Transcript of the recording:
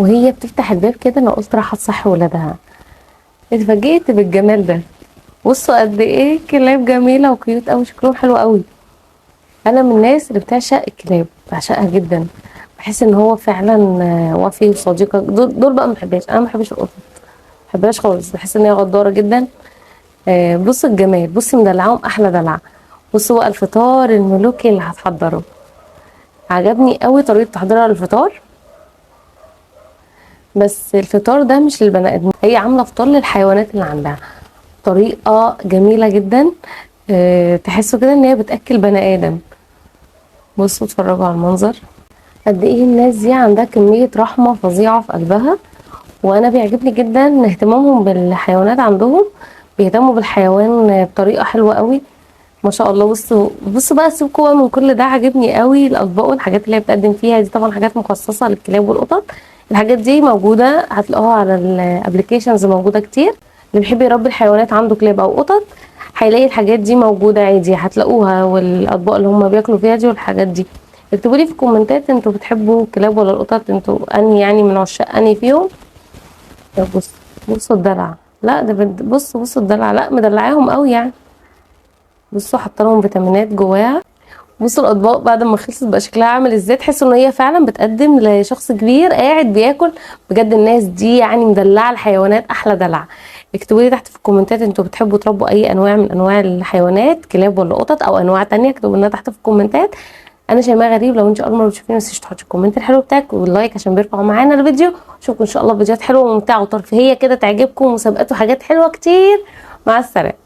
وهي بتفتح الباب كده انا قلت راح تصحي ولادها. اتفاجئت بالجمال ده. بصوا قد ايه كلاب جميله وكيوت قوي، شكلهم حلو قوي. انا من الناس اللي بتعشق الكلاب، بعشقها جدا. بحس ان هو فعلا وفي وصديقه. دول بقى ما بحبهاش، انا ما بحبش القطط، ما بحبهاش خالص، بحس ان هي غداره جدا. بص الجمال، بصي مدلعاهم احلى دلع. بصوا بقى الفطار الملوكي اللي هتحضره، عجبني قوي طريقه تحضيرها للفطار. بس الفطار ده مش للبني ادمين، هي عامله فطار للحيوانات اللي عندها، طريقه جميله جدا. تحسوا كده ان هي بتاكل بني ادم. بصوا اتفرجوا على المنظر، قد ايه الناس دي عندها كميه رحمه فظيعه في قلبها. وانا بيعجبني جدا اهتمامهم بالحيوانات عندهم، بيهتموا بالحيوان بطريقه حلوه قوي ما شاء الله. بصوا بقى سيبكوا بقى من كل ده، عاجبني قوي الاطباق والحاجات اللي هي بتقدم فيها دي، طبعا حاجات مخصصه للكلاب والقطط. الحاجات دي موجوده، هتلاقوها على الابلكيشنز، موجوده كتير. اللي بيحب يربي الحيوانات عنده كلاب او قطط هيلاقي الحاجات دي موجوده عادي، هتلاقوها، والاطباق اللي هم بياكلوا فيها دي والحاجات دي. اكتبوا لي في الكومنتات انتوا بتحبوا الكلاب ولا القطط، انتوا انهي يعني من عشاق انهي فيهم. طب بصوا الدلع، لا ده بصوا الدلع، لا مدلعاهم قوي يعني. بصوا حاطه لهم فيتامينات جواها. بصوا الاطباق بعد ما خلصت بقى شكلها عامل ازاي، تحسوا ان هي فعلا بتقدم لشخص كبير قاعد بياكل. بجد الناس دي يعني مدلعه الحيوانات احلى دلع. اكتبوا لي تحت في الكومنتات انتوا بتحبوا تربوا اي انواع من انواع الحيوانات، كلاب ولا قطط او انواع تانية، اكتبوا لنا تحت في الكومنتات. انا شيماء غريب، لو انت اول مره بتشوفيني متنسيش تحطي الكومنت الحلو بتاعك واللايك عشان بيرفعوا معانا الفيديو. اشوفكم ان شاء الله فيديوهات حلوه وممتعه وترفيهيه كده تعجبكم، مسابقات وحاجات حلوه كتير. مع السلامه.